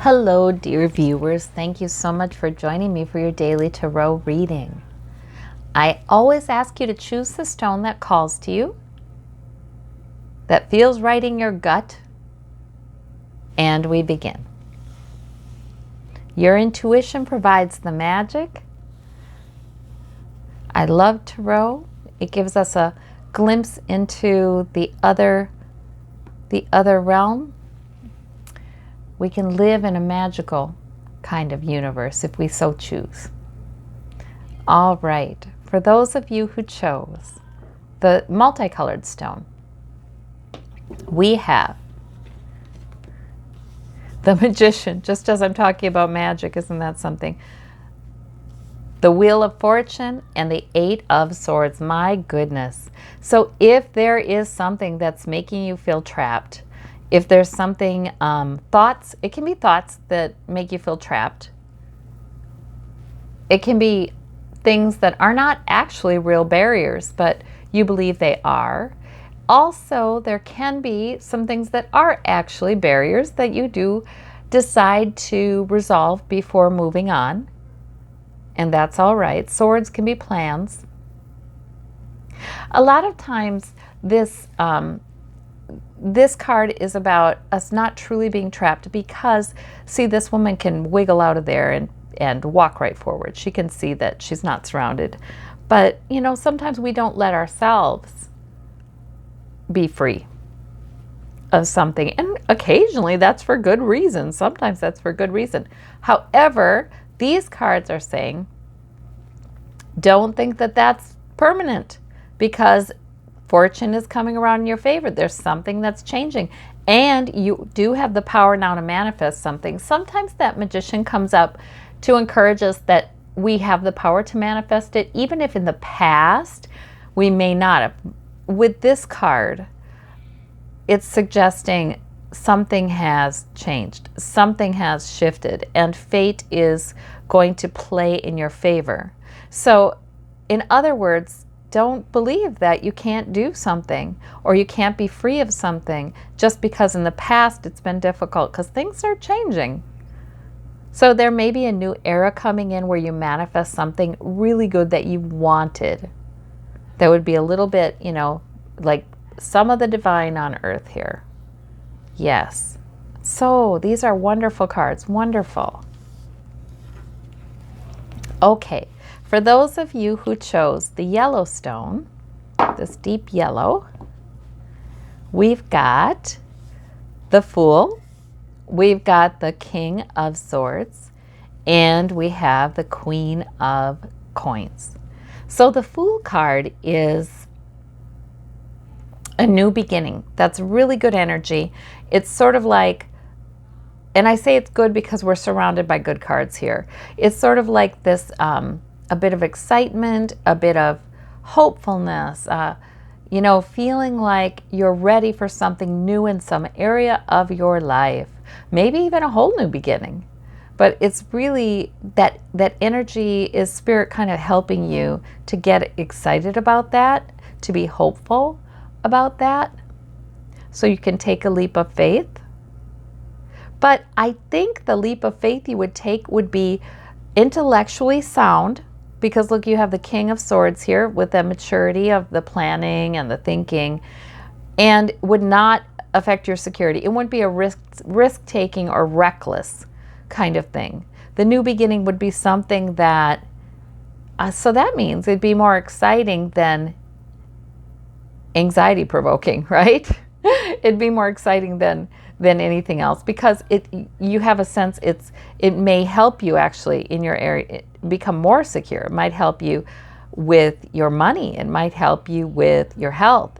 Hello, dear viewers. Thank you so much for joining me for your daily tarot reading. I always ask you to choose the stone that calls to you, that feels right in your gut, and we begin. Your intuition provides the magic. I love tarot. It gives us a glimpse into the other realm. We can live in a magical kind of universe if we so choose. All right, for those of you who chose the multicolored stone, we have the Magician, just as I'm talking about magic, isn't that something? The Wheel of Fortune and the Eight of Swords. My goodness. So if there is something that's making you feel trapped, if there's something, thoughts, it can be thoughts that make you feel trapped. It can be things that are not actually real barriers, but you believe they are. Also, there can be some things that are actually barriers that you do decide to resolve before moving on. And that's all right. Swords can be plans. A lot of times this card is about us not truly being trapped because, see, this woman can wiggle out of there and walk right forward. She can see that she's not surrounded. But, you know, sometimes we don't let ourselves be free of something. And occasionally that's for good reason. Sometimes that's for good reason. However, these cards are saying, don't think that that's permanent, because fortune is coming around in your favor. There's something that's changing. And you do have the power now to manifest something. Sometimes that Magician comes up to encourage us that we have the power to manifest it, even if in the past we may not have. With this card, it's suggesting something has changed. Something has shifted. And fate is going to play in your favor. So, in other words, don't believe that you can't do something or you can't be free of something just because in the past it's been difficult, because things are changing. So there may be a new era coming in where you manifest something really good that you wanted. That would be a little bit, you know, like some of the divine on earth here. Yes. So these are wonderful cards. Wonderful. Okay. For those of you who chose the yellow stone, this deep yellow, we've got the Fool, we've got the King of Swords, and we have the Queen of Coins. So the Fool card is a new beginning. That's really good energy. It's sort of like, and I say it's good because we're surrounded by good cards here. It's sort of like this, a bit of excitement, a bit of hopefulness, you know, feeling like you're ready for something new in some area of your life, maybe even a whole new beginning. But it's really that energy is spirit kind of helping you to get excited about that, to be hopeful about that, so you can take a leap of faith. But I think the leap of faith you would take would be intellectually sound, because look, you have the King of Swords here with the maturity of the planning and the thinking, and would not affect your security. It wouldn't be a risk-taking or reckless kind of thing. The new beginning would be something that, so that means it'd be more exciting than anxiety-provoking, right? It'd be more exciting than anything else, because you have a sense it may help you actually in your area become more secure. It might help you with your money. It might help you with your health.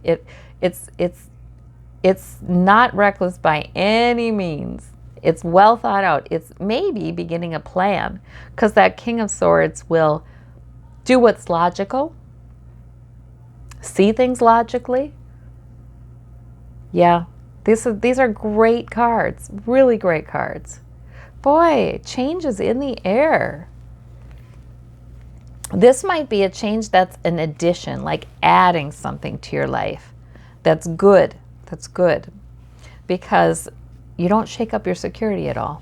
It's not reckless by any means. It's well thought out. It's maybe beginning a plan, because that King of Swords will do what's logical, see things logically. Yeah. These are great cards, really great cards. Boy, change is in the air. This might be a change that's an addition, like adding something to your life. That's good. That's good. Because you don't shake up your security at all.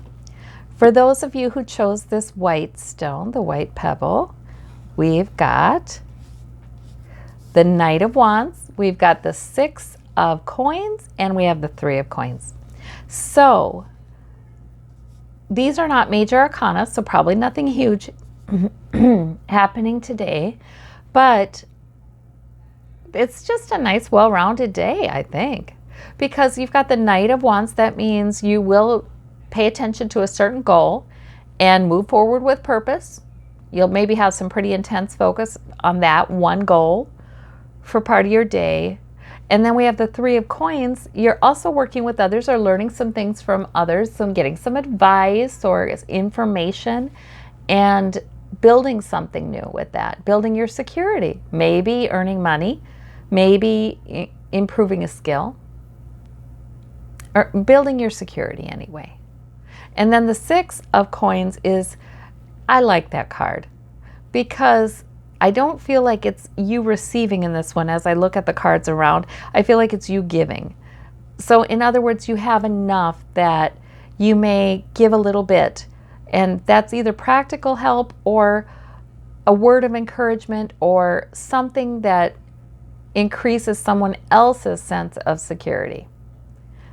For those of you who chose this white stone, the white pebble, we've got the Knight of Wands, we've got the Six of Coins, and we have the Three of Coins. So these are not major arcana, so probably nothing huge happening today, but it's just a nice, well-rounded day, I think, because you've got the Knight of Wands. That means you will pay attention to a certain goal and move forward with purpose. You'll maybe have some pretty intense focus on that one goal for part of your day. And then we have the Three of Coins. You're also working with others or learning some things from others, so getting some advice or information and building something new with that, building your security, maybe earning money, maybe improving a skill, or building your security anyway. And then the Six of Coins is, I like that card because I don't feel like it's you receiving in this one. As I look at the cards around, I feel like it's you giving. So in other words, you have enough that you may give a little bit, and that's either practical help or a word of encouragement or something that increases someone else's sense of security.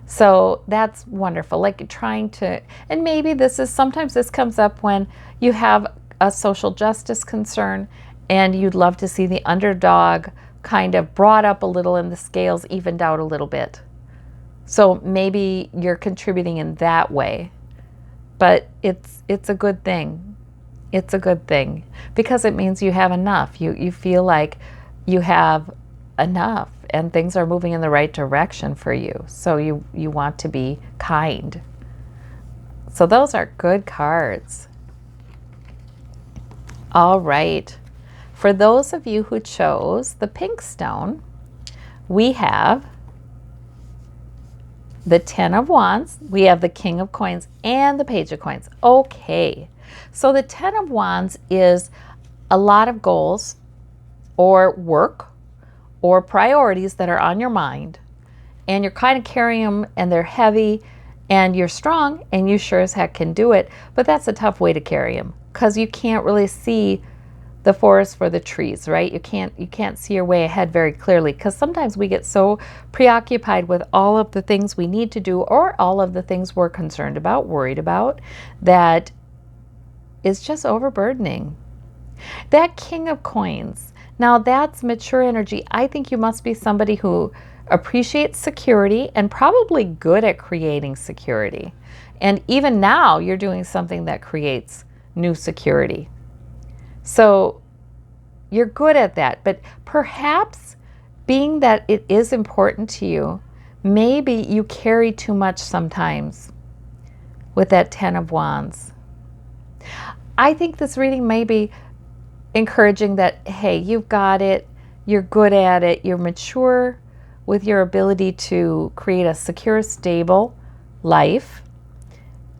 So that's wonderful, like trying to, and maybe sometimes this comes up when you have a social justice concern and you'd love to see the underdog kind of brought up a little and the scales evened out a little bit. So maybe you're contributing in that way, but it's a good thing. It's a good thing because it means you have enough. You feel like you have enough and things are moving in the right direction for you. So you want to be kind. So those are good cards. All right. For those of you who chose the pink stone, we have the Ten of Wands, we have the King of Coins, and the Page of Coins. Okay. So the Ten of Wands is a lot of goals or work or priorities that are on your mind, and you're kind of carrying them and they're heavy and you're strong and you sure as heck can do it, but that's a tough way to carry them because you can't really see the forest for the trees, right? You can't see your way ahead very clearly because sometimes we get so preoccupied with all of the things we need to do or all of the things we're concerned about, worried about, that is just overburdening. That King of Coins, now that's mature energy. I think you must be somebody who appreciates security and probably good at creating security. And even now you're doing something that creates new security. So you're good at that, but perhaps being that it is important to you, maybe you carry too much sometimes with that Ten of Wands. I think this reading may be encouraging that, hey, you've got it, you're good at it, you're mature with your ability to create a secure, stable life.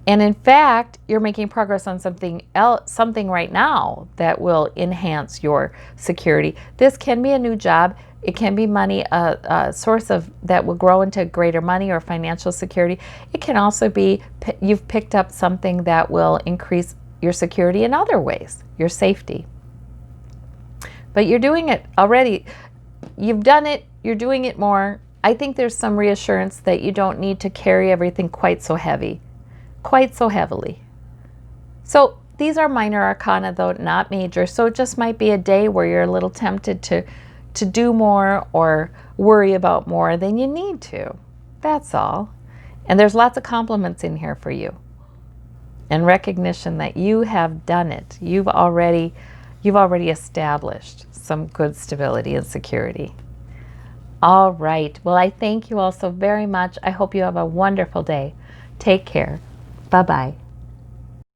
And in fact, you're making progress on something else, something right now that will enhance your security. This can be a new job. It can be money, a source of that will grow into greater money or financial security. It can also be you've picked up something that will increase your security in other ways, your safety. But you're doing it already. You've done it. You're doing it more. I think there's some reassurance that you don't need to carry everything quite so heavily. So these are minor arcana, though not major. So it just might be a day where you're a little tempted to do more or worry about more than you need to. That's all. And there's lots of compliments in here for you and recognition that you have done it. You've already established some good stability and security. All right. Well, I thank you all so very much. I hope you have a wonderful day. Take care. Bye-bye.